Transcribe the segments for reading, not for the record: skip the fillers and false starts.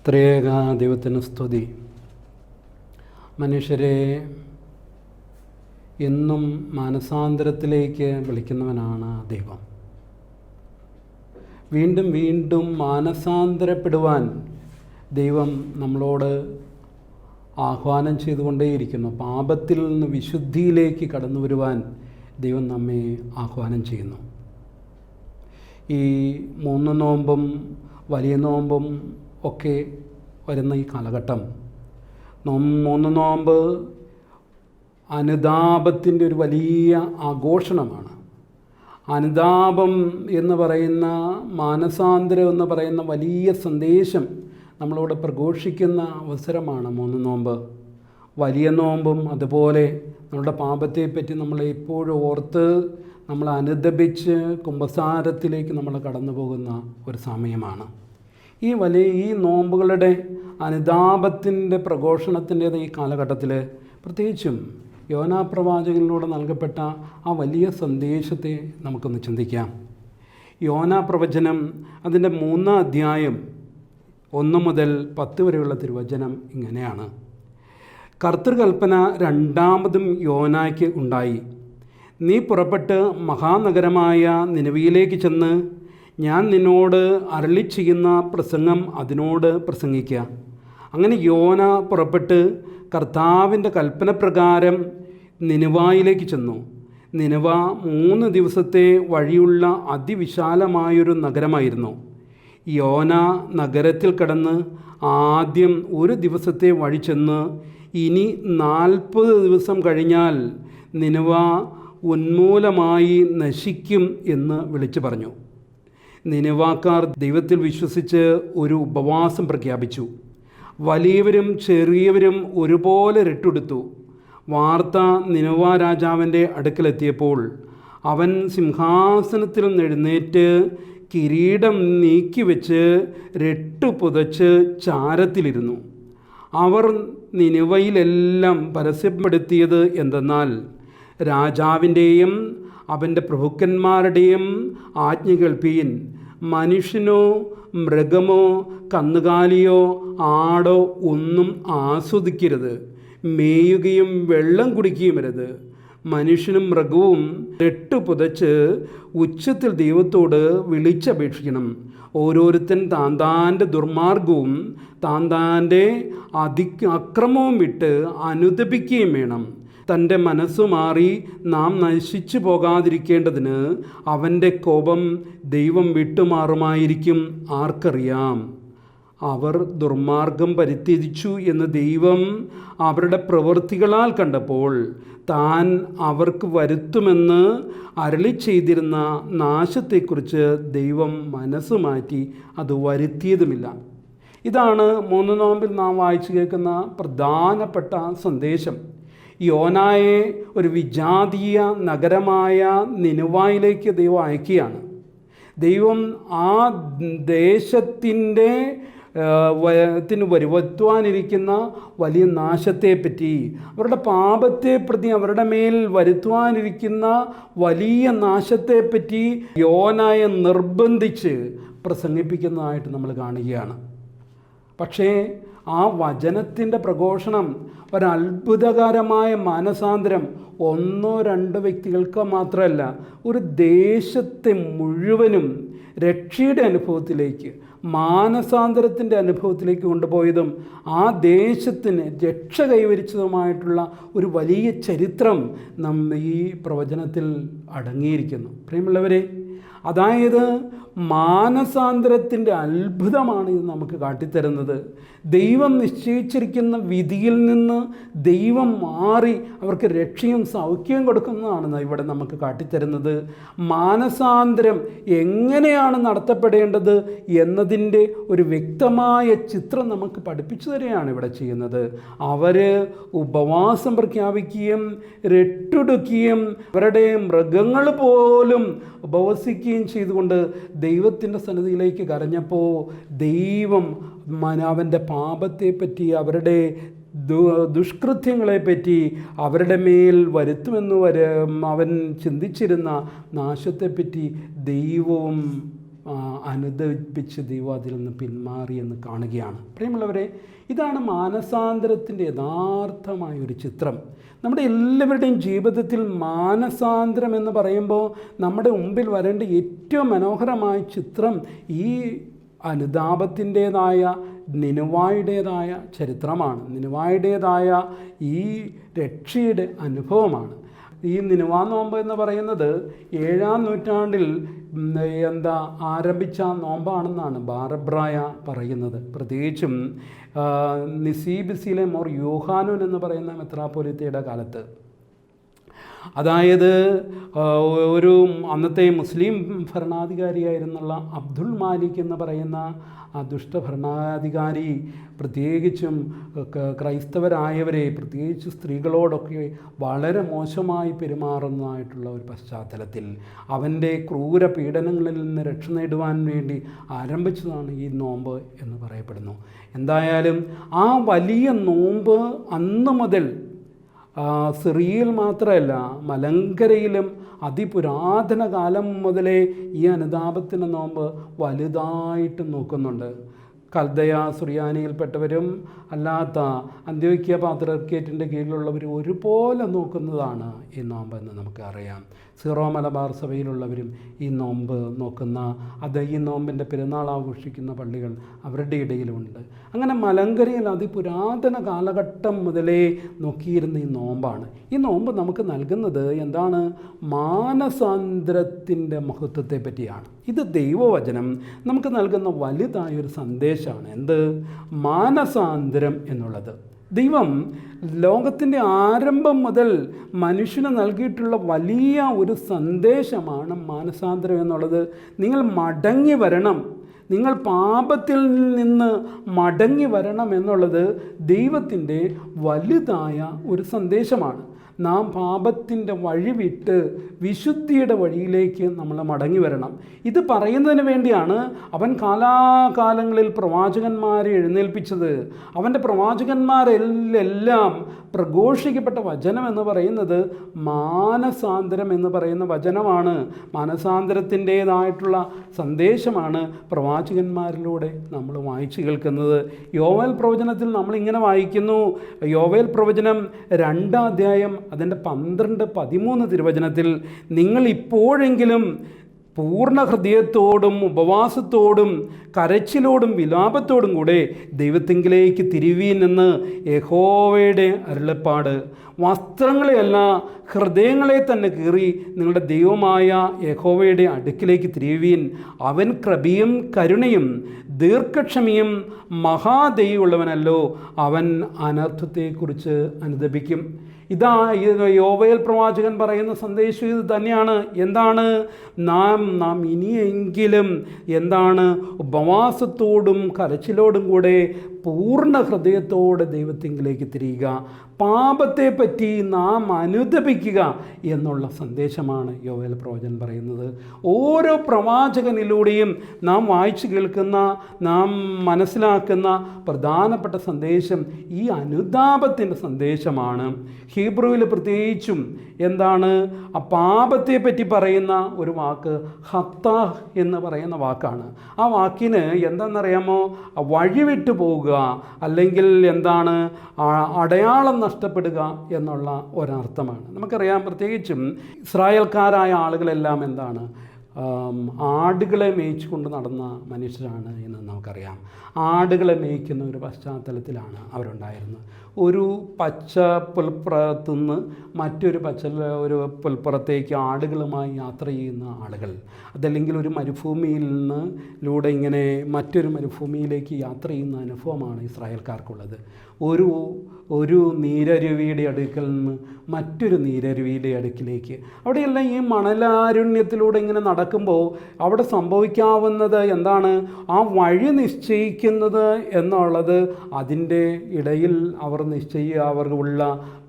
ത്രിയേക ദൈവത്തിന് സ്തുതി. മനുഷ്യരെ എന്നും മാനസാന്തരത്തിലേക്ക് വിളിക്കുന്നവനാണ് ദൈവം. വീണ്ടും വീണ്ടും മാനസാന്തരപ്പെടുവാൻ ദൈവം നമ്മളോട് ആഹ്വാനം ചെയ്തുകൊണ്ടേയിരിക്കുന്നു. പാപത്തിൽ നിന്ന് വിശുദ്ധിയിലേക്ക് കടന്നു വരുവാൻ ദൈവം നമ്മെ ആഹ്വാനം ചെയ്യുന്നു. ഈ 3 നോമ്പും വലിയ നോമ്പും ഒക്കെ വരുന്ന ഈ കാലഘട്ടം, 3 നോമ്പ് അനുതാപത്തിൻ്റെ ഒരു വലിയ ആഘോഷണമാണ്. അനുതാപം എന്ന് പറയുന്ന, മാനസാന്തരം എന്ന് പറയുന്ന വലിയ സന്ദേശം നമ്മളോട് പ്രഘോഷിക്കുന്ന അവസരമാണ് 3 നോമ്പ്. വലിയ നോമ്പും അതുപോലെ നമ്മുടെ പാപത്തെപ്പറ്റി നമ്മൾ എപ്പോഴും ഓർത്ത് നമ്മൾ അനുദപിച്ച് കുമ്പസാരത്തിലേക്ക് നമ്മൾ കടന്നു പോകുന്ന ഒരു സമയമാണ്. ഈ നോമ്പുകളുടെ അനുതാപത്തിൻ്റെ പ്രഘോഷണത്തിൻ്റേത് ഈ കാലഘട്ടത്തിൽ പ്രത്യേകിച്ചും യോനാ പ്രവാചകനിലൂടെ നൽകപ്പെട്ട ആ വലിയ സന്ദേശത്തെ നമുക്കൊന്ന് ചിന്തിക്കാം. യോനാ പ്രവചനം അതിൻ്റെ 3-ാം അധ്യായം 1 മുതൽ 10 വരെയുള്ള തിരുവചനം ഇങ്ങനെയാണ്. കർത്തൃകൽപ്പന രണ്ടാമതും യോനായ്ക്ക് ഉണ്ടായി. നീ പുറപ്പെട്ട് മഹാനഗരമായ നിനവിയിലേക്ക് ചെന്ന് ഞാൻ നിന്നോട് അരുളി ചെയ്യുന്ന പ്രസംഗം അതിനോട് പ്രസംഗിക്കുക. അങ്ങനെ യോന പുറപ്പെട്ട് കർത്താവിൻ്റെ കൽപ്പനപ്രകാരം നിനവായിലേക്ക് ചെന്നു. നിനവ 3 ദിവസത്തെ വഴിയുള്ള അതിവിശാലമായൊരു നഗരമായിരുന്നു. യോന നഗരത്തിൽ കടന്ന് ആദ്യം 1 ദിവസത്തെ വഴി ചെന്ന് ഇനി 40 ദിവസം കഴിഞ്ഞാൽ നിനവ ഉന്മൂലമായി നശിക്കും എന്ന് വിളിച്ചു പറഞ്ഞു. നിനവാക്കാർ ദൈവത്തിൽ വിശ്വസിച്ച് ഒരു ഉപവാസം പ്രഖ്യാപിച്ചു. വലിയവരും ചെറിയവരും ഒരുപോലെ രട്ടെടുത്തു. വാർത്ത നിനവ രാജാവിൻ്റെ അടുക്കലെത്തിയപ്പോൾ അവൻ സിംഹാസനത്തിൽ നിന്ന് എഴുന്നേറ്റ് കിരീടം നീക്കിവെച്ച് രട്ടു പുതച്ച് ചാരത്തിലിരുന്നു. അവർ നിനവയിലെല്ലാം പരസ്യപ്പെടുത്തിയത് എന്തെന്നാൽ, രാജാവിൻ്റെയും അവൻ്റെ പ്രഭുക്കന്മാരുടെയും ആജ്ഞ കേൾപ്പീൻ. മനുഷ്യനോ മൃഗമോ കന്നുകാലിയോ ആടോ ഒന്നും ആസ്വദിക്കരുത്. മേയുകയും വെള്ളം കുടിക്കുകയുമരുത്. മനുഷ്യനും മൃഗവും രട്ടു പുതച്ച് ഉച്ചത്തിൽ ദൈവത്തോട് വിളിച്ചപേക്ഷിക്കണം. ഓരോരുത്തൻ താന്താൻ്റെ ദുർമാർഗവും താന്താൻ്റെ അക്രമവും വിട്ട് അനുദപിക്കുകയും വേണം. തൻ്റെ മനസ്സു മാറി നാം നശിച്ചു പോകാതിരിക്കേണ്ടതിന് അവൻ്റെ കോപം ദൈവം വിട്ടുമാറുമായിരിക്കും ആർക്കറിയാം. അവർ ദുർമാർഗം പരിത്യജിച്ചു എന്ന് ദൈവം അവരുടെ പ്രവൃത്തികളാൽ കണ്ടപ്പോൾ താൻ അവർക്ക് വരുത്തുമെന്ന് അരുളി ചെയ്തിരുന്ന നാശത്തെക്കുറിച്ച് ദൈവം മനസ്സ് മാറ്റി അത് വരുത്തിയതുമില്ല. ഇതാണ് 3 നോമ്പിൽ നാം വായിച്ചു കേൾക്കുന്ന പ്രധാനപ്പെട്ട സന്ദേശം. യോനായെ ഒരു വിജാതീയ നഗരമായ നിനവായിലേക്ക് ദൈവം അയക്കുകയാണ്. ദൈവം ആ ദേശത്തിൻ്റെ വരുത്തുവാനിരിക്കുന്ന വലിയ നാശത്തെപ്പറ്റി, അവരുടെ പാപത്തെ പ്രതി അവരുടെ മേൽ വരുത്തുവാനിരിക്കുന്ന വലിയ നാശത്തെപ്പറ്റി യോനായെ നിർബന്ധിച്ച് പ്രസംഗിപ്പിക്കുന്നതായിട്ട് നമ്മൾ കാണുകയാണ്. പക്ഷേ ആ വചനത്തിൻ്റെ പ്രഘോഷണം, ഒരത്ഭുതകരമായ മാനസാന്തരം 1-2 വ്യക്തികൾക്ക് മാത്രമല്ല, ഒരു ദേശത്തെ മുഴുവനും രക്ഷയുടെ അനുഭവത്തിലേക്ക്, മാനസാന്തരത്തിൻ്റെ അനുഭവത്തിലേക്ക് കൊണ്ടുപോയതും ആ ദേശത്തിന് രക്ഷ കൈവരിച്ചതുമായിട്ടുള്ള ഒരു വലിയ ചരിത്രം ഈ പ്രവചനത്തിൽ അടങ്ങിയിരിക്കുന്നു. പ്രിയമുള്ളവരെ, അതായത് മാനസാന്തരത്തിൻ്റെ അത്ഭുതമാണ് ഇത് നമുക്ക് കാട്ടിത്തരുന്നത്. ദൈവം നിശ്ചയിച്ചിരിക്കുന്ന വിധിയിൽ നിന്ന് ദൈവം മാറി അവർക്ക് രക്ഷയും സൗഖ്യവും കൊടുക്കുന്നതാണ് ഇവിടെ നമുക്ക് കാട്ടിത്തരുന്നത്. മാനസാന്തരം എങ്ങനെയാണ് നടത്തപ്പെടേണ്ടത് എന്നതിൻ്റെ ഒരു വ്യക്തമായ ചിത്രം നമുക്ക് പഠിപ്പിച്ചു തരികയാണ് ഇവിടെ ചെയ്യുന്നത്. അവർ ഉപവാസം പ്രഖ്യാപിക്കുകയും രട്ടെടുക്കുകയും അവരുടെ മൃഗങ്ങൾ പോലും ഉപവസിക്കുകയും ചെയ്തുകൊണ്ട് ദൈവത്തിൻ്റെ സന്നിധിയിലേക്ക് കരഞ്ഞപ്പോൾ ദൈവം അവൻ്റെ പാപത്തെപ്പറ്റി, അവരുടെ ദുഷ്കൃത്യങ്ങളെപ്പറ്റി, അവരുടെ മേൽ വരുത്തുമെന്ന് അവൻ ചിന്തിച്ചിരുന്ന നാശത്തെപ്പറ്റി ദൈവവും അനുദപിച്ച് ദൈവം അതിൽ നിന്ന് പിന്മാറിയെന്ന് കാണുകയാണ്. പ്രിയമുള്ളവരെ, ഇതാണ് മാനസാന്തരത്തിൻ്റെ യഥാർത്ഥമായൊരു ചിത്രം. നമ്മുടെ എല്ലാവരുടെയും ജീവിതത്തിൽ മാനസാന്തരം എന്ന് പറയുമ്പോൾ നമ്മുടെ മുമ്പിൽ വരേണ്ട ഏറ്റവും മനോഹരമായ ചിത്രം ഈ അനുതാപത്തിൻ്റേതായ നിനുവായുടേതായ ചരിത്രമാണ്. നിനുവായുടേതായ ഈ രക്ഷയുടെ അനുഭവമാണ്. ഈ നിനുവാ നോമ്പ് എന്ന് പറയുന്നത് 7-ാം നൂറ്റാണ്ടിൽ ആരംഭിച്ച നോമ്പാണെന്നാണ് ബാറബ്രായ പറയുന്നത്. പ്രത്യേകിച്ചും നിസീബിസിലെ മോർ യോഹാനോൻ എന്ന് പറയുന്ന മെത്രാപ്പൊലീത്തയുടെ കാലത്ത്. അതായത് ഒരു അന്നത്തെ മുസ്ലിം ഭരണാധികാരിയായിരുന്നുള്ള അബ്ദുൽ മാലിക് എന്ന് പറയുന്ന ആ ദുഷ്ടഭരണാധികാരി പ്രത്യേകിച്ചും ക്രൈസ്തവരായവരെ, പ്രത്യേകിച്ച് സ്ത്രീകളോടൊക്കെ വളരെ മോശമായി പെരുമാറുന്നതായിട്ടുള്ള ഒരു പശ്ചാത്തലത്തിൽ അവൻ്റെ ക്രൂര പീഡനങ്ങളിൽ നിന്ന് രക്ഷ നേടുവാൻ വേണ്ടി ആരംഭിച്ചതാണ് ഈ നോമ്പ് എന്ന് പറയപ്പെടുന്നു. എന്തായാലും ആ വലിയ നോമ്പ് അന്ന് മുതൽ സിറിയയിൽ മാത്രമല്ല, മലങ്കരയിലും അതിപുരാതന കാലം മുതലേ ഈ അനുതാപത്തിൻ്റെ നോമ്പ് വലുതായിട്ട് നോക്കുന്നുണ്ട്. കൽദയ സുറിയാനിയിൽപ്പെട്ടവരും അല്ലാത്ത അന്ത്യോക്യ പാത്രിയർക്കേറ്റിൻ്റെ കീഴിലുള്ളവരും ഒരുപോലെ നോക്കുന്നതാണ് ഈ നോമ്പ് എന്ന് നമുക്കറിയാം. സീറോ മലബാർ സഭയിലുള്ളവരും ഈ നോമ്പ് നോക്കുന്ന, ഈ നോമ്പിൻ്റെ പെരുന്നാൾ ആഘോഷിക്കുന്ന പള്ളികൾ അവരുടെ ഇടയിലുമുണ്ട്. അങ്ങനെ മലങ്കരയിൽ അതിപുരാതന കാലഘട്ടം മുതലേ നോക്കിയിരുന്ന ഈ നോമ്പാണ്. ഈ നോമ്പ് നമുക്ക് നൽകുന്നത് എന്താണ്? മാനസാന്തരത്തിൻ്റെ മഹത്വത്തെ പറ്റിയാണ്. ഇത് ദൈവവചനം നമുക്ക് നൽകുന്ന വലുതായൊരു സന്ദേശമാണ്. എന്ത്? മാനസാന്തരം എന്നുള്ളത്. ദൈവം ലോകത്തിൻ്റെ ആരംഭം മുതൽ മനുഷ്യന് നൽകിയിട്ടുള്ള വലിയ ഒരു സന്ദേശമാണ് മാനസാന്തരം എന്നുള്ളത്. നിങ്ങൾ മടങ്ങി വരണം, നിങ്ങൾ പാപത്തിൽ നിന്ന് മടങ്ങി വരണം എന്നുള്ളത് ദൈവത്തിൻ്റെ വലുതായ ഒരു സന്ദേശമാണ്. നാം പാപത്തിൻ്റെ വഴി വിട്ട് വിശുദ്ധിയുടെ വഴിയിലേക്ക് നമ്മൾ മടങ്ങി വരണം. ഇത് പറയുന്നതിന് വേണ്ടിയാണ് അവൻ കാലാകാലങ്ങളിൽ പ്രവാചകന്മാരെ എഴുന്നേൽപ്പിച്ചത്. അവൻ്റെ പ്രവാചകന്മാരെല്ലാം പ്രഘോഷിക്കപ്പെട്ട വചനം എന്ന് പറയുന്നത് മാനസാന്തരം എന്ന് പറയുന്ന വചനമാണ്. മാനസാന്തരത്തിൻ്റേതായിട്ടുള്ള സന്ദേശമാണ് പ്രവാചകന്മാരിലൂടെ നമ്മൾ വായിച്ചു കേൾക്കുന്നത്. യോവേൽ പ്രവചനത്തിൽ നമ്മളിങ്ങനെ വായിക്കുന്നു. യോവേൽ പ്രവചനം 2-ാം അധ്യായം അതിൻ്റെ 12-13 തിരുവചനത്തിൽ, നിങ്ങൾ ഇപ്പോഴെങ്കിലും പൂർണ്ണ ഹൃദയത്തോടും ഉപവാസത്തോടും കരച്ചിലോടും വിലാപത്തോടും കൂടെ ദൈവത്തിങ്കിലേക്ക് തിരിവീൻ എന്ന് യഹോവയുടെ അരുളപ്പാട്. വസ്ത്രങ്ങളെയല്ല, ഹൃദയങ്ങളെ തന്നെ കീറി നിങ്ങളുടെ ദൈവമായ യഹോവയുടെ അടുക്കിലേക്ക് തിരിവീൻ. അവൻ കൃപയും കരുണയും ദീർഘക്ഷമയും മഹാദയുള്ളവനല്ലോ, അവൻ അനർത്ഥത്തെക്കുറിച്ച് അനുതപിക്കും. ഇതാ യോവേൽ പ്രവാചകൻ പറയുന്ന സന്ദേശം ഇത് തന്നെയാണ്. എന്താണ്? നാം ഇനിയെങ്കിലും ഉപവാസത്തോടും കരച്ചിലോടും കൂടെ പൂർണ്ണ ഹൃദയത്തോടെ ദൈവത്തിങ്കിലേക്ക് തിരിയുക, പാപത്തെപ്പറ്റി നാം അനുതപിക്കുക എന്നുള്ള സന്ദേശമാണ് യോവേൽ പ്രവചൻ പറയുന്നത്. ഓരോ പ്രവാചകനിലൂടെയും നാം വായിച്ചു കേൾക്കുന്ന, നാം മനസ്സിലാക്കുന്ന പ്രധാനപ്പെട്ട സന്ദേശം ഈ അനുതാപത്തിൻ്റെ സന്ദേശമാണ്. ഹീബ്രുവിൽ പ്രത്യേകിച്ചും ആ പാപത്തെപ്പറ്റി പറയുന്ന ഒരു വാക്ക് ഹത്താഹ് എന്ന് പറയുന്ന വാക്കാണ്. ആ വാക്കിന് എന്താണെന്നറിയാമോ? വഴിവിട്ടു പോവുക, അല്ലെങ്കിൽ അടയാളം നഷ്ടപ്പെടുക എന്നുള്ള ഒരർത്ഥമാണ്. നമുക്കറിയാം, പ്രത്യേകിച്ചും ഇസ്രായേൽക്കാരായ ആളുകളെല്ലാം ആടുകളെ മേയിച്ചുകൊണ്ട് നടന്ന മനുഷ്യരാണ് എന്ന് നമുക്കറിയാം. ആടുകളെ മേയ്ക്കുന്ന ഒരു പശ്ചാത്തലത്തിലാണ് അവരുണ്ടായിരുന്നത്. ഒരു പച്ച പുൽപ്പുറത്തുനിന്ന് മറ്റൊരു ഒരു പുൽപ്പുറത്തേക്ക് ആടുകളുമായി യാത്ര ചെയ്യുന്ന ആളുകൾ, അതല്ലെങ്കിൽ ഒരു മരുഭൂമിയിൽ നിന്നിലൂടെ ഇങ്ങനെ മറ്റൊരു മരുഭൂമിയിലേക്ക് യാത്ര ചെയ്യുന്ന അനുഭവമാണ് ഇസ്രായേൽക്കാർക്കുള്ളത്. ഒരു നീരരുവിയുടെ അടുക്കൽ നിന്ന് മറ്റൊരു നീരരുവിയുടെ അടുക്കിലേക്ക്, അവിടെയെല്ലാം ഈ മണലാരുണ്യത്തിലൂടെ ഇങ്ങനെ നടക്കുമ്പോൾ അവിടെ സംഭവിക്കാവുന്നത് ആ വഴി നിശ്ചയിക്കുന്നത് എന്നുള്ളത് അതിൻ്റെ ഇടയിൽ അവർക്കുള്ള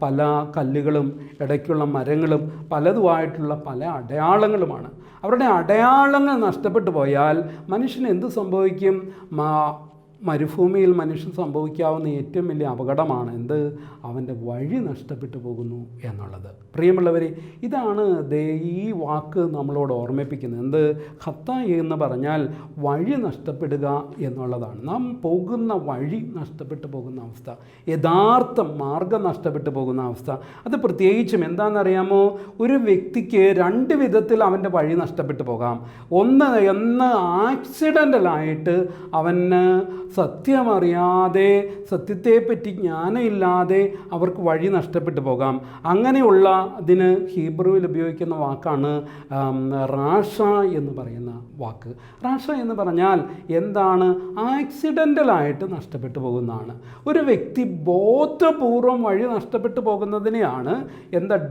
പല കല്ലുകളും ഇടയ്ക്കുള്ള മരങ്ങളും പലതുമായിട്ടുള്ള പല അടയാളങ്ങളുമാണ്. അവരുടെ അടയാളങ്ങൾ നഷ്ടപ്പെട്ടു പോയാൽ മനുഷ്യന് എന്ത് സംഭവിക്കും? മരുഭൂമിയിൽ മനുഷ്യൻ സംഭവിക്കാവുന്ന ഏറ്റവും വലിയ അപകടമാണ് എന്ത്? അവൻ്റെ വഴി നഷ്ടപ്പെട്ടു പോകുന്നു എന്നുള്ളത്. പ്രിയമുള്ളവരെ, ഇതാണ് ഈ വാക്ക് നമ്മളോട് ഓർമ്മിപ്പിക്കുന്നത്. എന്ത്? ഖത്തായി എന്ന് പറഞ്ഞാൽ വഴി നഷ്ടപ്പെടുക എന്നുള്ളതാണ്. നാം പോകുന്ന വഴി നഷ്ടപ്പെട്ടു പോകുന്ന അവസ്ഥ, യഥാർത്ഥ മാർഗം നഷ്ടപ്പെട്ടു പോകുന്ന അവസ്ഥ. അത് പ്രത്യേകിച്ചും എന്താണെന്നറിയാമോ? ഒരു വ്യക്തിക്ക് രണ്ട് വിധത്തിൽ അവൻ്റെ വഴി നഷ്ടപ്പെട്ടു പോകാം. ഒന്ന് ആക്സിഡൻ്റലായിട്ട് അവന് സത്യമറിയാതെ, സത്യത്തെപ്പറ്റി ജ്ഞാനമില്ലാതെ അവർക്ക് വഴി നഷ്ടപ്പെട്ടു പോകാം. അങ്ങനെയുള്ള അതിന് ഹീബ്രുവിൽ ഉപയോഗിക്കുന്ന വാക്കാണ് റാഷ എന്ന് പറയുന്ന വാക്ക്. റാഷ എന്ന് പറഞ്ഞാൽ എന്താണ്? ആക്സിഡൻ്റലായിട്ട് നഷ്ടപ്പെട്ടു പോകുന്നതാണ്. ഒരു വ്യക്തി ബോധപൂർവം വഴി നഷ്ടപ്പെട്ടു പോകുന്നതിനെയാണ്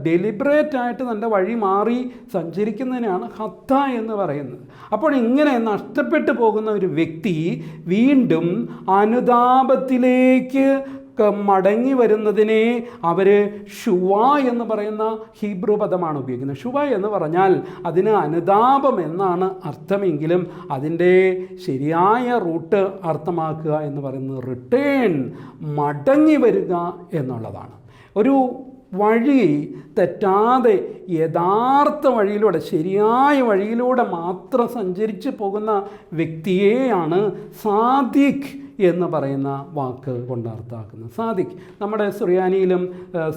ഡെലിബറേറ്റായിട്ട് തൻ്റെ വഴി മാറി സഞ്ചരിക്കുന്നതിനെയാണ് ഹത്ത എന്ന് പറയുന്നത്. അപ്പോൾ ഇങ്ങനെ നഷ്ടപ്പെട്ടു പോകുന്ന ഒരു വ്യക്തി വീണ്ടും അനുതാപത്തിലേക്ക് മടങ്ങി വരുന്നതിനെ അവർ ഷുവ എന്ന് പറയുന്ന ഹീബ്രു പദമാണ് ഉപയോഗിക്കുന്നത്. ഷുവ എന്ന് പറഞ്ഞാൽ അതിന് അനുതാപം എന്നാണ് അർത്ഥമെങ്കിലും അതിൻ്റെ ശരിയായ റൂട്ട് അർത്ഥമാക്കുക എന്ന് പറയുന്നത് റിട്ടേൺ, മടങ്ങി വരിക എന്നുള്ളതാണ്. ഒരു വഴി തെറ്റാതെ യഥാർത്ഥ വഴിയിലൂടെ, ശരിയായ വഴിയിലൂടെ മാത്രം സഞ്ചരിച്ച് പോകുന്ന വ്യക്തിയെയാണ് സാദിഖ് എന്ന് പറയുന്ന വാക്ക് കൊണ്ട് അർത്ഥമാക്കുന്നത്. സാദിഖ്, നമ്മുടെ സുറിയാനിയിലും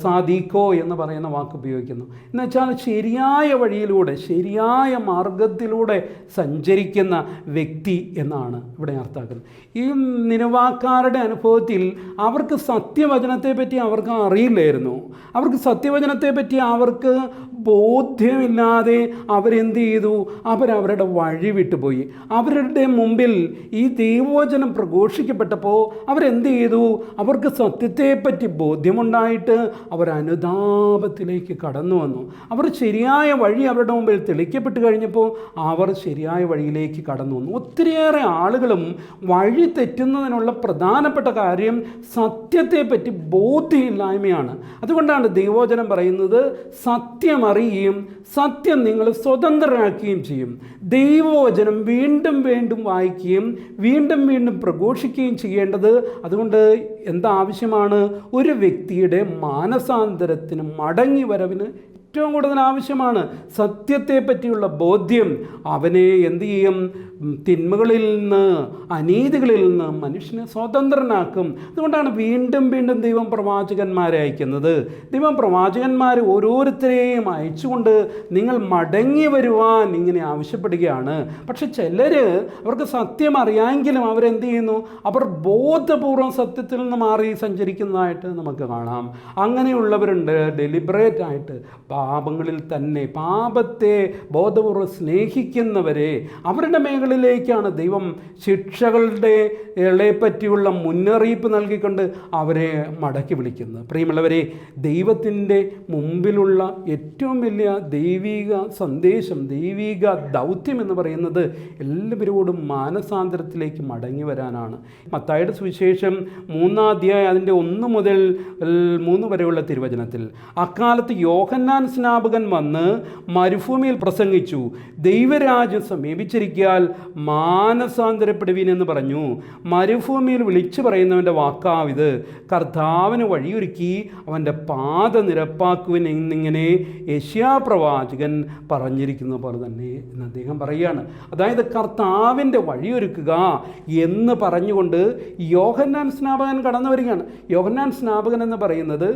സാദിഖോ എന്ന് പറയുന്ന വാക്ക് ഉപയോഗിക്കുന്നു. എന്നുവെച്ചാൽ ശരിയായ വഴിയിലൂടെ, ശരിയായ മാർഗത്തിലൂടെ സഞ്ചരിക്കുന്ന വ്യക്തി എന്നാണ് ഇവിടെ അർത്ഥമാക്കുന്നത്. ഈ നിനവാക്കാരുടെ അനുഭവത്തിൽ അവർക്ക് സത്യവചനത്തെപ്പറ്റി അവർക്ക് അറിയില്ലായിരുന്നു. അവർക്ക് സത്യവചനത്തെപ്പറ്റി അവർക്ക് ബോധ്യമില്ലാതെ അവരെന്ത് ചെയ്തു? അവരവരുടെ വഴി വിട്ടുപോയി. അവരുടെ മുമ്പിൽ ഈ ദൈവവചനം പ്രഘോഷിക്കപ്പെട്ടപ്പോൾ അവരെന്ത് ചെയ്തു? അവർക്ക് സത്യത്തെപ്പറ്റി ബോധ്യമുണ്ടായിട്ട് അവർ അനുതാപത്തിലേക്ക് കടന്നു വന്നു. അവർ ശരിയായ വഴി അവരുടെ മുമ്പിൽ തെളിക്കപ്പെട്ട് കഴിഞ്ഞപ്പോൾ അവർ ശരിയായ വഴിയിലേക്ക് കടന്നു വന്നു. ഒത്തിരിയേറെ ആളുകളും വഴി തെറ്റുന്നതിനുള്ള പ്രധാനപ്പെട്ട കാര്യം സത്യത്തെപ്പറ്റി ബോധ്യമില്ലായ്മയാണ്. അതുകൊണ്ടാണ് ദൈവവചനം പറയുന്നത് സത്യം അറിയുകയും സത്യം നിങ്ങൾ സ്വതന്ത്രരാക്കുകയും ചെയ്യും. ദൈവവചനം വീണ്ടും വീണ്ടും വായിക്കുകയും വീണ്ടും വീണ്ടും പ്രഘോഷിക്കുകയും ചെയ്യേണ്ടത് അതുകൊണ്ട് എന്താവശ്യമാണ്? ഒരു വ്യക്തിയുടെ മാനസാന്തരത്തിന്, മടങ്ങി വരവിന് ഏറ്റവും കൂടുതൽ ആവശ്യമാണ്. സത്യത്തെ പറ്റിയുള്ള ബോധ്യം അവനെ എന്തു ചെയ്യും? തിന്മകളിൽ നിന്ന്, അനീതികളിൽ നിന്ന് മനുഷ്യനെ സ്വതന്ത്രനാക്കും. അതുകൊണ്ടാണ് വീണ്ടും വീണ്ടും ദൈവം പ്രവാചകന്മാരെ അയക്കുന്നത്. ദൈവം പ്രവാചകന്മാർ ഓരോരുത്തരെയും അയച്ചുകൊണ്ട് നിങ്ങൾ മടങ്ങി വരുവാൻ ഇങ്ങനെ ആവശ്യപ്പെടുകയാണ്. പക്ഷെ ചിലർ അവർക്ക് സത്യം അറിയാമെങ്കിലും അവരെന്ത് ചെയ്യുന്നു? അവർ ബോധപൂർവം സത്യത്തിൽ നിന്ന് മാറി സഞ്ചരിക്കുന്നതായിട്ട് നമുക്ക് കാണാം. അങ്ങനെയുള്ളവരുണ്ട് ഡെലിബറേറ്റ് ആയിട്ട് പാപങ്ങളിൽ തന്നെ, പാപത്തെ ബോധപൂർവ്വം സ്നേഹിക്കുന്നവരെ അവരുടെ മേഖലയിലേക്കാണ് ദൈവം ശിക്ഷകളുടെ പറ്റിയുള്ള മുന്നറിയിപ്പ് നൽകിക്കൊണ്ട് അവരെ മടക്കി വിളിക്കുന്നത്. പ്രിയമുള്ളവരെ, ദൈവത്തിൻ്റെ മുമ്പിലുള്ള ഏറ്റവും വലിയ ദൈവിക സന്ദേശം, ദൈവിക ദൗത്യം എന്ന് പറയുന്നത് എല്ലാവരോടും മാനസാന്തരത്തിലേക്ക് മടങ്ങി വരാനാണ്. മത്തായിയുടെ സുവിശേഷം 3-ാം അധ്യായം അതിൻ്റെ 1 മുതൽ 3 വരെയുള്ള തിരുവചനത്തിൽ അക്കാലത്ത് യോഹന്നാൻ സ്നാപകൻ വന്ന് മരുഭൂമിയിൽ പ്രസംഗിച്ചു, ദൈവരാജ്യം സമീപിച്ചിരിക്കാൻ മാനസാന്തരപ്പെടുവീൻ എന്ന് പറഞ്ഞു. മരുഭൂമിയിൽ വിളിച്ചു പറയുന്നവൻ്റെ വാക്കാവിത്, കർത്താവിന് വഴിയൊരുക്കി അവൻ്റെ പാത നിരപ്പാക്കുവിൻ എന്നിങ്ങനെ യെശയ്യാപ്രവാചകൻ പറഞ്ഞിരിക്കുന്ന പോലെ തന്നെ എന്ന് അദ്ദേഹം പറയുകയാണ്. അതായത് കർത്താവിൻ്റെ വഴിയൊരുക്കുക എന്ന് പറഞ്ഞുകൊണ്ട് യോഹന്നാൻ സ്നാപകൻ കടന്നു വരികയാണ്. യോഹന്നാൻ സ്നാപകൻ എന്ന് പറയുന്നത്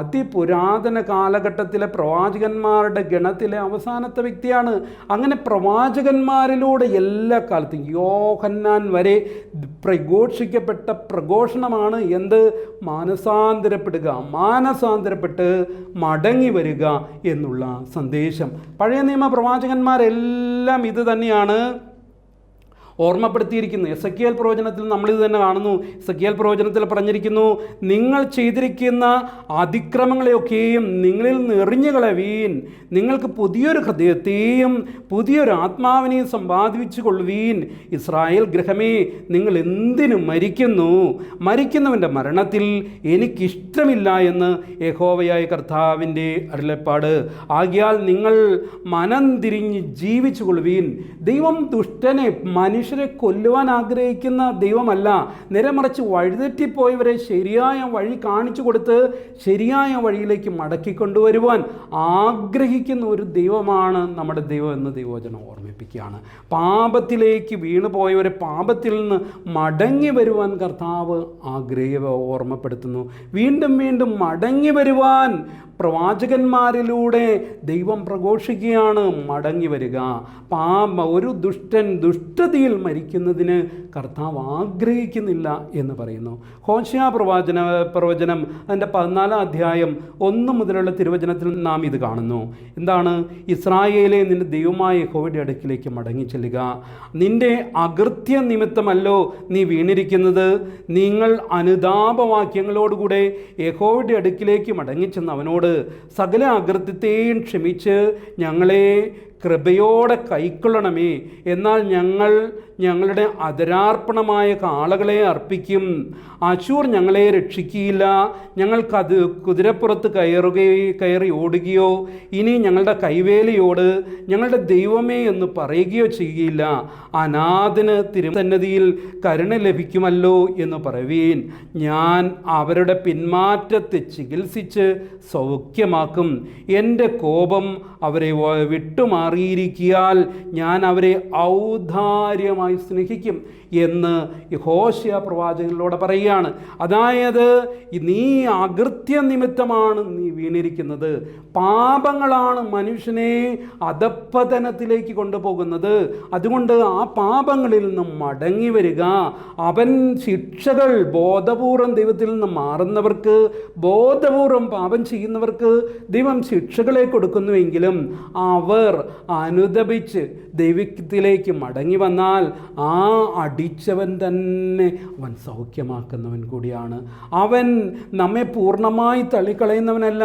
അതിപുരാതന കാലഘട്ടത്തിലെ പ്രവാചകന്മാരുടെ ഗണത്തിലെ അവസാനത്തെ വ്യക്തിയാണ്. അങ്ങനെ പ്രവാചകന്മാരിലൂടെ എല്ലാ കാലത്തും യോഹന്നാൻ വരെ പ്രഘോഷിക്കപ്പെട്ട പ്രഘോഷണമാണ് എന്ത്? മാനസാന്തരപ്പെടുക, മാനസാന്തരപ്പെട്ട് മടങ്ങി വരിക എന്നുള്ള സന്ദേശം. പഴയ നിയമ പ്രവാചകന്മാരെല്ലാം ഇത് തന്നെയാണ് ഓർമ്മപ്പെടുത്തിയിരിക്കുന്നു. എസെക്കിയേൽ പ്രവചനത്തിൽ നമ്മളിത് തന്നെ കാണുന്നു. എസെക്കിയേൽ പ്രവചനത്തിൽ പറഞ്ഞിരിക്കുന്നു, നിങ്ങൾ ചെയ്തിരിക്കുന്ന അതിക്രമങ്ങളെയൊക്കെയും നിങ്ങളിൽ നിന്ന് എറിഞ്ഞു കളവീൻ, നിങ്ങൾക്ക് പുതിയൊരു ഹൃദയത്തെയും പുതിയൊരു ആത്മാവിനെയും സമ്പാദിച്ചു കൊള്ളുവീൻ. ഇസ്രായേൽ ഗൃഹമേ, നിങ്ങൾ എന്തിനു മരിക്കുന്നു? മരിക്കുന്നവൻ്റെ മരണത്തിൽ എനിക്കിഷ്ടമില്ല എന്ന് യഹോവയായ കർത്താവിൻ്റെ അരുളപ്പാട്. ആകയാൽ നിങ്ങൾ മനം തിരിഞ്ഞ് ജീവിച്ചു കൊള്ളുവീൻ. ദൈവം ദുഷ്ടനെ, മനുഷ്യനെ മനുഷ്യരെ കൊല്ലുവാൻ ആഗ്രഹിക്കുന്ന ദൈവമല്ല, നേരെ മറിച്ച് വഴിതെറ്റിപ്പോയവരെ ശരിയായ വഴി കാണിച്ചു കൊടുത്ത് ശരിയായ വഴിയിലേക്ക് മടക്കിക്കൊണ്ടുവരുവാൻ ആഗ്രഹിക്കുന്ന ഒരു ദൈവമാണ് നമ്മുടെ ദൈവം എന്ന് ദൈവവചനം ഓർമ്മിപ്പിക്കുകയാണ്. പാപത്തിലേക്ക് വീണു പോയവരെ പാപത്തിൽ നിന്ന് മടങ്ങി വരുവാൻ കർത്താവ് ഓർമ്മപ്പെടുത്തുന്നു. വീണ്ടും വീണ്ടും മടങ്ങി വരുവാൻ പ്രവാചകന്മാരിലൂടെ ദൈവം പ്രഘോഷിക്കുകയാണ്. മടങ്ങി വരിക. ഒരു ദുഷ്ടൻ ദുഷ്ടതയിൽ മരിക്കുന്നതിന് കർത്താവ് ആഗ്രഹിക്കുന്നില്ല എന്ന് പറയുന്നു. ഹോശേയ പ്രവചനം അതിൻ്റെ 14-ാം അധ്യായം 1 മുതലുള്ള തിരുവചനത്തിൽ നാം ഇത് കാണുന്നു. എന്താണ്? ഇസ്രായേലെ, നിന്റെ ദൈവമായ യഹോവയുടെ അടുക്കിലേക്ക് മടങ്ങി ചെല്ലുക. നിന്റെ അകൃത്യ നിമിത്തമല്ലോ നീ വീണിരിക്കുന്നത്. നിങ്ങൾ അനുതാപവാക്യങ്ങളോടുകൂടെ യഹോവയുടെ അടുക്കിലേക്ക് മടങ്ങിച്ചെന്ന് അവനോട് സകല അകൃത്യത്തെയും ക്ഷമിച്ച് ഞങ്ങളെ കൃപയോടെ കൈക്കൊള്ളണമേ. എന്നാൽ ഞങ്ങൾ ഞങ്ങളുടെ അധരാർപ്പണമായ കാളകളെ അർപ്പിക്കും. അശൂർ ഞങ്ങളെ രക്ഷിക്കുകയില്ല. ഞങ്ങൾക്കത് കുതിരപ്പുറത്ത് കയറി ഓടുകയോ ഇനി ഞങ്ങളുടെ കൈവേലയോട് ഞങ്ങളുടെ ദൈവമേ എന്ന് പറയുകയോ ചെയ്യുകയില്ല. അനാഥന് തിരുസന്നിധിയിൽ കരുണ ലഭിക്കുമല്ലോ എന്ന് പറയുവീൻ. ഞാൻ അവരുടെ പിന്മാറ്റത്തെ ചികിത്സിച്ച് സൗഖ്യമാക്കും. എൻ്റെ കോപം അവരെ വിട്ടുമാറിയിരിക്കിയാൽ ഞാൻ അവരെ ഔദാര്യമായി സ്നേഹിക്കും എന്ന് ഹോശേയ പ്രവാചകനിലൂടെ പറയുകയാണ്. അതായത് നീ അകൃത്യ നിമിത്തമാണ് നീ വീണിരിക്കുന്നത്. പാപങ്ങളാണ് മനുഷ്യനെ അധപ്പതനത്തിലേക്ക് കൊണ്ടുപോകുന്നത്. അതുകൊണ്ട് ആ പാപങ്ങളിൽ നിന്നും മടങ്ങി വരിക. അവൻ ശിക്ഷകൾ ബോധപൂർവം ദൈവത്തിൽ നിന്ന് മാറുന്നവർക്ക്, ബോധപൂർവം പാപം ചെയ്യുന്നവർക്ക് ദൈവം ശിക്ഷകളെ കൊടുക്കുന്നുവെങ്കിലും അവർ അനുതപിച്ച് ദൈവത്തിലേക്ക് മടങ്ങി വന്നാൽ ആ അടിച്ചവൻ തന്നെ അവൻ സൗഖ്യമാക്കുന്നവൻ കൂടിയാണ്. അവൻ നമ്മെ പൂർണ്ണമായി തള്ളിക്കളയുന്നവനല്ല,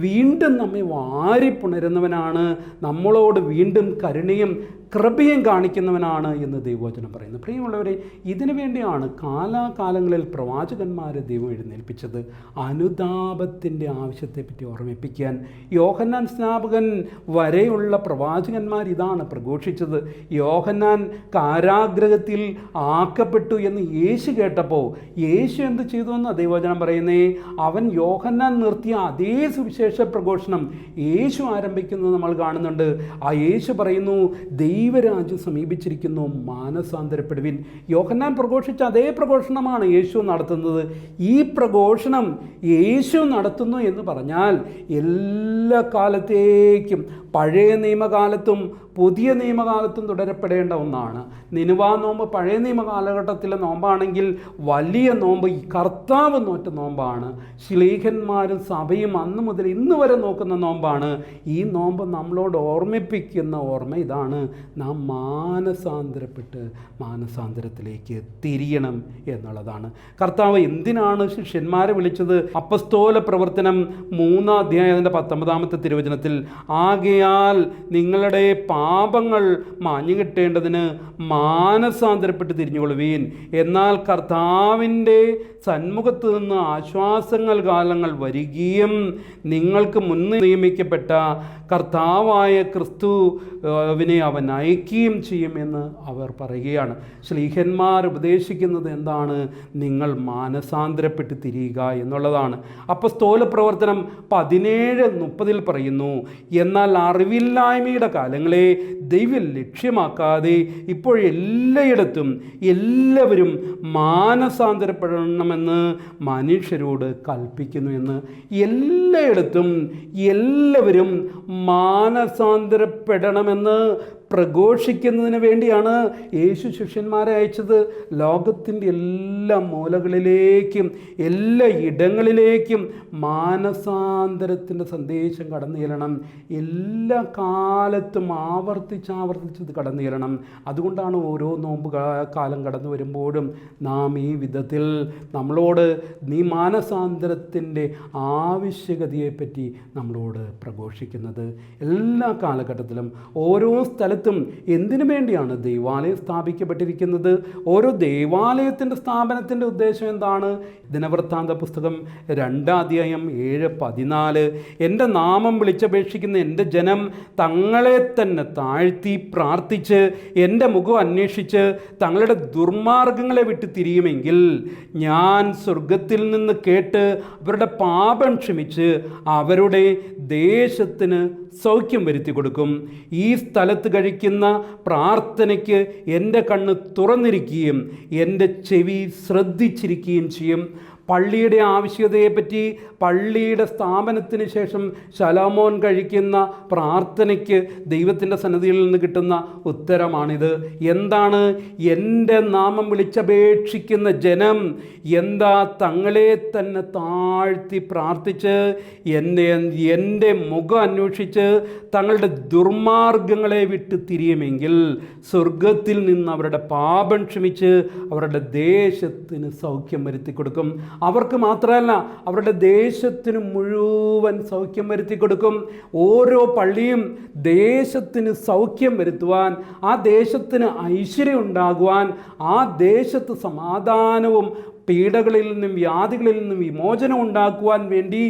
വീണ്ടും നമ്മെ വാരിപ്പുണരുന്നവനാണ്. നമ്മളോട് വീണ്ടും കരുണയും കൃപയും കാണിക്കുന്നവനാണ് എന്ന് ദൈവവചനം പറയുന്നു. പ്രിയമുള്ളവരെ, ഇതിനു വേണ്ടിയാണ് കാലാകാലങ്ങളിൽ പ്രവാചകന്മാരെ ദൈവം എഴുന്നേൽപ്പിച്ചത്. അനുതാപത്തിൻ്റെ ആവശ്യത്തെപ്പറ്റി ഓർമ്മിപ്പിക്കാൻ യോഹന്നാൻ സ്നാപകൻ വരെയുള്ള പ്രവാചകന്മാർ ഇതാണ് പ്രഘോഷിച്ചത്. യോഹന്നാൻ കാരാഗ്രഹത്തിൽ ആക്കപ്പെട്ടു എന്ന് യേശു കേട്ടപ്പോൾ യേശു എന്ത് ചെയ്തു എന്ന് ദൈവവചനം പറയുന്നേ? അവൻ യോഹന്നാൻ നിർത്തിയ അതേ സുവിശേഷ പ്രഘോഷണം യേശു ആരംഭിക്കുന്നത് നമ്മൾ കാണുന്നുണ്ട്. ആ യേശു പറയുന്നു, ദൈവരാജ്യം സമീപിച്ചിരിക്കുന്നു, മാനസാന്തരപ്പെടുവിൻ. യോഹന്നാൻ പ്രഘോഷിച്ച അതേ പ്രഘോഷണമാണ് യേശു നടത്തുന്നത്. ഈ പ്രഘോഷണം യേശു നടത്തുന്നു എന്ന് പറഞ്ഞാൽ എല്ലാ കാലത്തേക്കും, പഴയ നിയമകാലത്തും പുതിയ നിയമകാലത്തും തുടരപ്പെടേണ്ട ഒന്നാണ്. നിനുവാ നോമ്പ് പഴയ നിയമ കാലഘട്ടത്തിലെ നോമ്പാണെങ്കിൽ വലിയ നോമ്പ് ഈ കർത്താവ് നോറ്റ നോമ്പാണ്. ശ്ലീഹന്മാരും സഭയും അന്ന് മുതൽ ഇന്ന് വരെ നോക്കുന്ന നോമ്പാണ്. ഈ നോമ്പ് നമ്മളോട് ഓർമ്മിപ്പിക്കുന്ന ഓർമ്മ ഇതാണ്: നാം മാനസാന്തരപ്പെട്ട് മാനസാന്തരത്തിലേക്ക് തിരിയണം എന്നുള്ളതാണ്. കർത്താവ് എന്തിനാണ് ശിഷ്യന്മാരെ വിളിച്ചത്? അപ്പസ്തോല പ്രവർത്തനം 3-ാം അധ്യായത്തിൻ്റെ 19-ാമത്തെ തിരുവചനത്തിൽ, ആകയാൽ നിങ്ങളുടെ പാപങ്ങൾ മാഞ്ഞു കിട്ടേണ്ടതിന് മാനസാന്തരപ്പെട്ട് തിരിഞ്ഞുകൊള്ളുവീൻ. എന്നാൽ കർത്താവിൻ്റെ സന്മുഖത്ത് നിന്ന് ആശ്വാസങ്ങൾ കാലങ്ങൾ വരികയും നിങ്ങൾക്ക് മുൻ നിയമിക്കപ്പെട്ട കർത്താവായ ക്രിസ്തുവിനെ അവൻ അയക്കുകയും ചെയ്യുമെന്ന് അവർ പറയുകയാണ്. ശ്ലീഹന്മാർ ഉപദേശിക്കുന്നത് എന്താണ്? നിങ്ങൾ മാനസാന്തരപ്പെട്ട് തിരിയുക എന്നുള്ളതാണ്. അപ്പസ്തോല പ്രവർത്തനം 17:30 പറയുന്നു, എന്നാൽ അറിവില്ലായ്മയുടെ കാലങ്ങളെ ദൈവം ലക്ഷ്യമാക്കാതെ ഇപ്പോഴെല്ലായിടത്തും എല്ലാവരും മാനസാന്തരപ്പെടണമെന്ന് മനുഷ്യരോട് കൽപ്പിക്കുന്നു എന്ന്. എല്ലായിടത്തും എല്ലാവരും മാനസാന്തരപ്പെടണമെന്ന് പ്രഘോഷിക്കുന്നതിന് വേണ്ടിയാണ് യേശു ശിഷ്യന്മാരെ അയച്ചത്. ലോകത്തിൻ്റെ എല്ലാ മൂലകളിലേക്കും എല്ലാ ഇടങ്ങളിലേക്കും മാനസാന്തരത്തിൻ്റെ സന്ദേശം കടന്നു ചെല്ലണം. എല്ലാ കാലത്തും ആവർത്തിച്ചത് കടന്നു ചെല്ലണം. അതുകൊണ്ടാണ് ഓരോ നോമ്പ് കാലം കടന്നു വരുമ്പോഴും നാം ഈ വിധത്തിൽ നമ്മളോട് നീ മാനസാന്തരത്തിൻ്റെ ആവശ്യകതയെപ്പറ്റി നമ്മളോട് പ്രഘോഷിക്കുന്നത്. എല്ലാ കാലഘട്ടത്തിലും ഓരോ സ്ഥലത്തും സ്ഥലത്തും എന്തിനു വേണ്ടിയാണ് ദൈവാലയം സ്ഥാപിക്കപ്പെട്ടിരിക്കുന്നത്? ഓരോ ദേവാലയത്തിൻ്റെ സ്ഥാപനത്തിൻ്റെ ഉദ്ദേശം എന്താണ്? ദിനവൃത്താന്ത പുസ്തകം 2:7-14 എൻ്റെ നാമം വിളിച്ചപേക്ഷിക്കുന്ന എൻ്റെ ജനം തങ്ങളെ തന്നെ താഴ്ത്തി പ്രാർത്ഥിച്ച് എൻ്റെ മുഖം അന്വേഷിച്ച് തങ്ങളുടെ ദുർമാർഗങ്ങളെ വിട്ട് തിരിയുമെങ്കിൽ ഞാൻ സ്വർഗത്തിൽ നിന്ന് കേട്ട് അവരുടെ പാപം ക്ഷമിച്ച് അവരുടെ ദേശത്തിന് സൗഖ്യം വരുത്തി കൊടുക്കും. ഈ സ്ഥലത്ത് കഴിക്കുന്ന പ്രാർത്ഥനയ്ക്ക് എൻ്റെ കണ്ണ് തുറന്നിരിക്കുകയും എൻ്റെ ചെവി ശ്രദ്ധിച്ചിരിക്കുകയും ചെയ്യും. പള്ളിയുടെ ആവശ്യകതയെപ്പറ്റി പള്ളിയുടെ സ്ഥാപനത്തിന് ശേഷം ശലോമോൻ കഴിക്കുന്ന പ്രാർത്ഥനയ്ക്ക് ദൈവത്തിൻ്റെ സന്നിധിയിൽ നിന്ന് കിട്ടുന്ന ഉത്തരമാണിത്. എന്താണ്? എൻ്റെ നാമം വിളിച്ചപേക്ഷിക്കുന്ന ജനം എന്താ? തങ്ങളെ തന്നെ താഴ്ത്തി പ്രാർത്ഥിച്ച് എൻ്റെ മുഖം അന്വേഷിച്ച് തങ്ങളുടെ ദുർമാർഗങ്ങളെ വിട്ട് തിരിയുമെങ്കിൽ സ്വർഗത്തിൽ നിന്ന് അവരുടെ പാപം ക്ഷമിച്ച് അവരുടെ ദേശത്തിന് സൗഖ്യം വരുത്തി കൊടുക്കും. അവർക്ക് മാത്രമല്ല, അവരുടെ ദേശത്തിന് മുഴുവൻ സൗഖ്യം വരുത്തി കൊടുക്കും. ഓരോ പള്ളിയും ദേശത്തിന് സൗഖ്യം വരുത്തുവാൻ, ആ ദേശത്തിന് ഐശ്വര്യം ഉണ്ടാകുവാൻ, ആ ദേശത്ത് സമാധാനവും പീഡകളിൽ നിന്നും വ്യാധികളിൽ നിന്നും വിമോചനം ഉണ്ടാക്കുവാൻ വേണ്ടി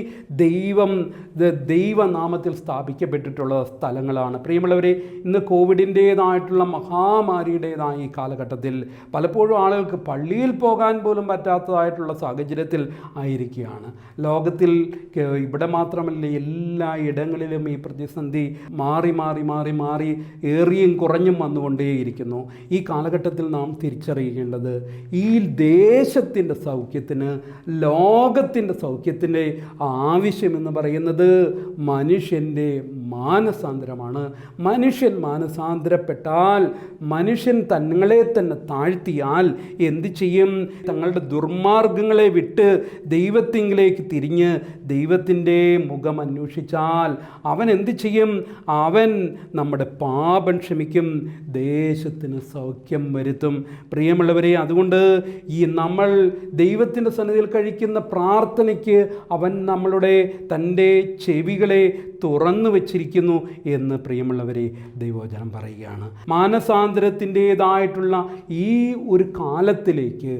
ദൈവനാമത്തിൽ സ്ഥാപിക്കപ്പെട്ടിട്ടുള്ള സ്ഥലങ്ങളാണ്. പ്രിയമുള്ളവരെ, ഇന്ന് കോവിഡിൻ്റേതായിട്ടുള്ള മഹാമാരിയുടേതായ ഈ കാലഘട്ടത്തിൽ പലപ്പോഴും ആളുകൾക്ക് പള്ളിയിൽ പോകാൻ പോലും പറ്റാത്തതായിട്ടുള്ള സാഹചര്യത്തിൽ ആയിരിക്കുകയാണ്. ലോകത്തിൽ ഇവിടെ മാത്രമല്ല, എല്ലാ ഇടങ്ങളിലും ഈ പ്രതിസന്ധി മാറി മാറി മാറി മാറി ഏറിയും കുറഞ്ഞും വന്നുകൊണ്ടേയിരിക്കുന്നു. ഈ കാലഘട്ടത്തിൽ നാം തിരിച്ചറിയേണ്ടത് ഈ ദേശത്തിൻ്റെ സൗഖ്യത്തിന്, ലോകത്തിൻ്റെ സൗഖ്യത്തിൻ്റെ ആവശ്യമെന്ന് പറയുന്നത് മനുഷ്യൻ്റെ മാനസാന്തരമാണ്. മനുഷ്യൻ മാനസാന്തരപ്പെട്ടാൽ, മനുഷ്യൻ തങ്ങളെ തന്നെ താഴ്ത്തിയാൽ എന്ത് ചെയ്യും? തങ്ങളുടെ ദുർമാർഗങ്ങളെ വിട്ട് ദൈവത്തിങ്കിലേക്ക് തിരിഞ്ഞ് ദൈവത്തിൻ്റെ മുഖം അന്വേഷിച്ചാൽ അവൻ എന്ത് ചെയ്യും? അവൻ നമ്മുടെ പാപം ക്ഷമിക്കും, ദേശത്തിന് സൗഖ്യം വരുത്തും. പ്രിയമുള്ളവരെ, അതുകൊണ്ട് നമ്മൾ ദൈവത്തിൻ്റെ സന്നിധിയിൽ കഴിക്കുന്ന പ്രാർത്ഥനയ്ക്ക് അവൻ തൻ്റെ ചെവികളെ തുറന്നു വച്ചിരിക്കുന്നു എന്ന് പ്രിയമുള്ളവരെ ദൈവവചനം പറയുകയാണ്. മാനസാന്തരത്തിൻ്റേതായിട്ടുള്ള ഈ ഒരു കാലത്തിലേക്ക്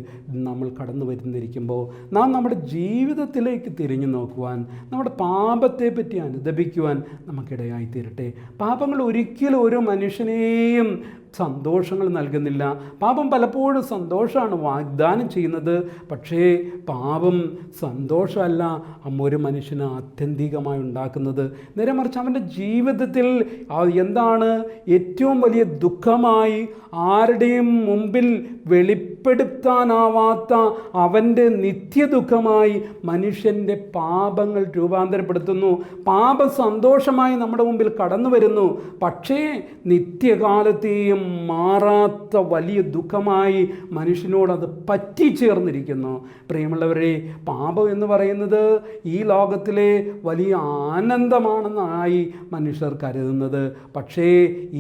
നമ്മൾ കടന്നു വരുന്നിരിക്കുമ്പോൾ നാം നമ്മുടെ ജീവിതത്തിലേക്ക് തിരിഞ്ഞു നോക്കുവാൻ, നമ്മുടെ പാപത്തെ പറ്റി അനുദപിക്കുവാൻ നമുക്കിടയായി തീരട്ടെ. പാപങ്ങൾ ഒരിക്കലും ഒരു മനുഷ്യനെയും സന്തോഷങ്ങൾ നൽകുന്നില്ല. പാപം പലപ്പോഴും സന്തോഷമാണ് വാഗ്ദാനം ചെയ്യുന്നത്. പക്ഷേ പാപം സന്തോഷമല്ല ഒരു മനുഷ്യന് ആത്യന്തികമായി ഉണ്ടാക്കുന്നത്. നേരെ മറിച്ച് അവൻ്റെ ജീവിതത്തിൽ എന്താണ് ഏറ്റവും വലിയ ദുഃഖമായി, ആരുടെയും മുമ്പിൽ വെളിപ്പെടുത്താനാവാത്ത അവൻ്റെ നിത്യദുഃഖമായി മനുഷ്യൻ്റെ പാപങ്ങൾ രൂപാന്തരപ്പെടുത്തുന്നു. പാപം സന്തോഷമായി നമ്മുടെ മുമ്പിൽ കടന്നു വരുന്നു. പക്ഷേ നിത്യകാലത്തെയും മാറാത്ത വലിയ ദുഃഖമായി മനുഷ്യനോടത് പറ്റിച്ചേർന്നിരിക്കുന്നു. പ്രിയമുള്ളവരെ, പാപം എന്ന് പറയുന്നത് ഈ ലോകത്തിലെ വലിയ ആനന്ദമാണെന്നായി മനുഷ്യർ കരുതുന്നത്. പക്ഷേ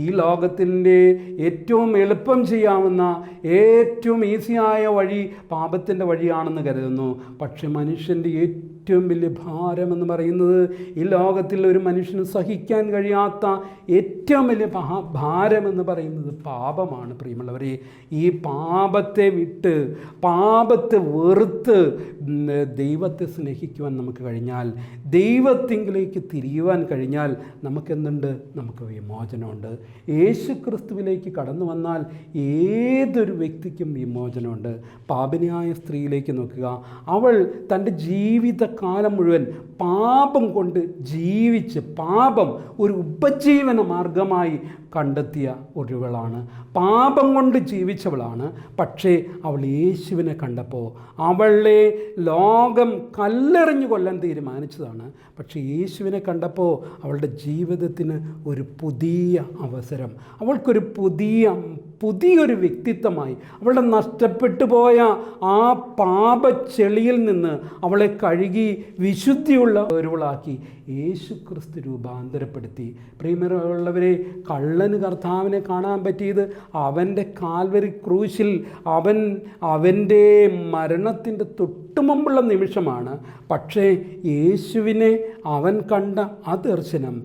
ഈ ലോകത്തിൻ്റെ ഏറ്റവും എളുപ്പം ചെയ്യാവുന്ന, ഏറ്റവും ഈസിയായ വഴി പാപത്തിൻ്റെ വഴിയാണെന്ന് കരുതുന്നു. പക്ഷെ മനുഷ്യൻ്റെ ഏറ്റവും വലിയ ഭാരമെന്ന് പറയുന്നത്, ഈ ലോകത്തിൽ ഒരു മനുഷ്യന് സഹിക്കാൻ കഴിയാത്ത ഏറ്റവും വലിയ ഭാരമെന്ന് പറയുന്നത് പാപമാണ്. പ്രിയമുള്ളവരെ, ഈ പാപത്തെ വിട്ട്, പാപത്തെ വെറുത്ത് ദൈവത്തെ സ്നേഹിക്കുവാൻ നമുക്ക് കഴിഞ്ഞാൽ, ദൈവത്തിങ്കിലേക്ക് തിരിയുവാൻ കഴിഞ്ഞാൽ നമുക്കെന്തുണ്ട്? നമുക്ക് വിമോചനമുണ്ട്. യേശു ക്രിസ്തുവിലേക്ക് കടന്നു വന്നാൽ ഏതൊരു വ്യക്തിക്കും വിമോചനമുണ്ട്. പാപിനിയായ സ്ത്രീയിലേക്ക് നോക്കുക. അവൾ തൻ്റെ ജീവിതകാലം മുഴുവൻ പാപം കൊണ്ട് ജീവിച്ച്, പാപം ഒരു ഉപജീവന മാർഗമായി കണ്ടെത്തിയ ഒരുവളാണ്. പാപം കൊണ്ട് ജീവിച്ചവളാണ്. പക്ഷേ അവൾ യേശുവിനെ കണ്ടപ്പോൾ അവളെ ലോകം കല്ലെറിഞ്ഞു കൊല്ലാൻ തീരുമാനിച്ചതാണ്. പക്ഷേ യേശുവിനെ കണ്ടപ്പോൾ അവളുടെ ജീവിതത്തിന് ഒരു പുതിയ അവസരം, അവൾക്കൊരു പുതിയ പുതിയൊരു വ്യക്തിത്വമായി, അവളുടെ നഷ്ടപ്പെട്ടു പോയ ആ പാപച്ചെളിയിൽ നിന്ന് അവളെ കഴുകി വിശുദ്ധിയുള്ള ഒരുവളാക്കി യേശു ക്രിസ്തു രൂപാന്തരപ്പെടുത്തി. പ്രിയമുള്ളവരെ, കള്ളന് കർത്താവിനെ കാണാൻ പറ്റിയത് അവൻ്റെ കാൽവരി ക്രൂശിൽ അവൻ്റെ മരണത്തിൻ്റെ തൊട്ടുമുമ്പുള്ള നിമിഷമാണ്. പക്ഷേ യേശുവിനെ അവൻ കണ്ട ആ ദർശനം,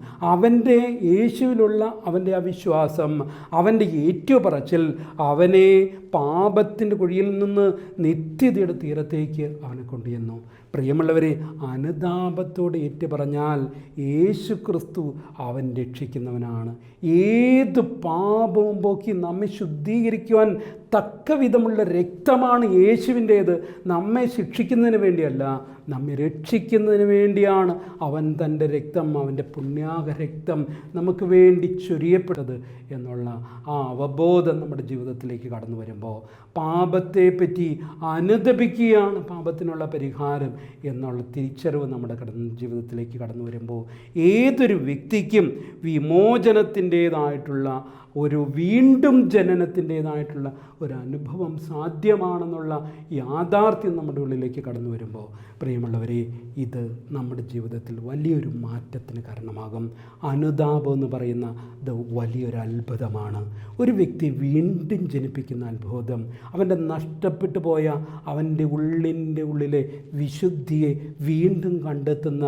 യേശുവിലുള്ള അവൻ്റെ അവിശ്വാസം, അവൻ്റെ ഏറ്റുപറച്ചിൽ അവനെ പാപത്തിൻ്റെ കുഴിയിൽ നിന്ന് നിത്യതയുടെ തീരത്തേക്ക് അവനെ കൊണ്ടുചെന്നു. പ്രിയമുള്ളവരെ, അനുതാപത്തോടെ ഏറ്റുപറഞ്ഞാൽ യേശു ക്രിസ്തു അവൻ രക്ഷിക്കുന്നവനാണ്. ഏത് പാപവും പോക്കി നമ്മെ ശുദ്ധീകരിക്കുവാൻ തക്ക വിധമുള്ള രക്തമാണ് യേശുവിൻ്റേത്. നമ്മെ ശിക്ഷിക്കുന്നതിന് വേണ്ടിയല്ല, നമ്മെ രക്ഷിക്കുന്നതിന് വേണ്ടിയാണ് അവൻ തൻ്റെ രക്തം, അവൻ്റെ പുണ്യാഹ രക്തം നമുക്ക് വേണ്ടി ചൊരിയപ്പെട്ടത് എന്നുള്ള ആ അവബോധം നമ്മുടെ ജീവിതത്തിലേക്ക് കടന്നു വരുമ്പോൾ പാപത്തെപ്പറ്റി അനുദപിക്കുകയാണ് പാപത്തിനുള്ള പരിഹാരം എന്നുള്ള തിരിച്ചറിവ് നമ്മുടെ ജീവിതത്തിലേക്ക് കടന്നു വരുമ്പോൾ ഏതൊരു വ്യക്തിക്കും വിമോചനത്തിൻ്റേതായിട്ടുള്ള ഒരു വീണ്ടും ജനനത്തിൻ്റേതായിട്ടുള്ള ഒരു അനുഭവം സാധ്യമാണെന്നുള്ള യാഥാർത്ഥ്യം നമ്മുടെ ഉള്ളിലേക്ക് കടന്നു വരുമ്പോൾ പ്രിയമുള്ളവരെ, ഇത് നമ്മുടെ ജീവിതത്തിൽ വലിയൊരു മാറ്റത്തിന് കാരണമാകും. അനുതാപം എന്ന് പറയുന്ന ഇത് വലിയൊരു അത്ഭുതമാണ്. ഒരു വ്യക്തി വീണ്ടും ജനിപ്പിക്കുന്ന അത്ഭുതം, അവൻ്റെ നഷ്ടപ്പെട്ടു പോയ അവൻ്റെ ഉള്ളിലെ വിശുദ്ധിയെ വീണ്ടും കണ്ടെത്തുന്ന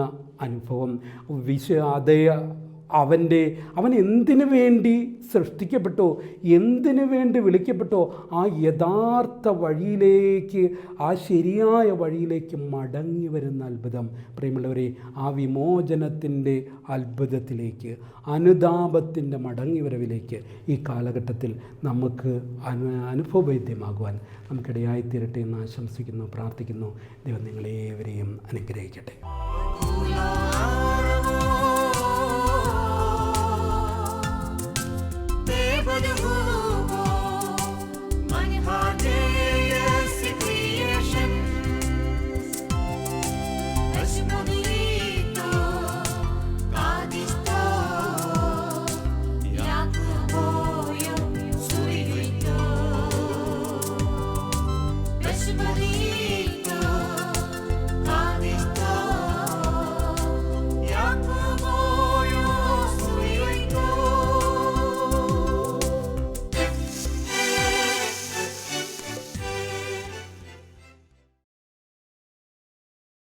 അനുഭവം. അവൻ എന്തിനു വേണ്ടി സൃഷ്ടിക്കപ്പെട്ടോ, എന്തിനു വേണ്ടി വിളിക്കപ്പെട്ടോ, ആ യഥാർത്ഥ വഴിയിലേക്ക്, ആ ശരിയായ വഴിയിലേക്ക് മടങ്ങി വരുന്ന അത്ഭുതം. പ്രിയമുള്ളവരെ, ആ വിമോചനത്തിൻ്റെ അത്ഭുതത്തിലേക്ക്, അനുതാപത്തിൻ്റെ മടങ്ങിവരവിലേക്ക് ഈ കാലഘട്ടത്തിൽ നമുക്ക് അനുഭവവേദ്യമാകുവാൻ നമുക്കിടയായിത്തീരട്ടെ എന്ന് ആശംസിക്കുന്നു, പ്രാർത്ഥിക്കുന്നു. ദൈവം നിങ്ങളേവരെയും അനുഗ്രഹിക്കട്ടെ. Somebody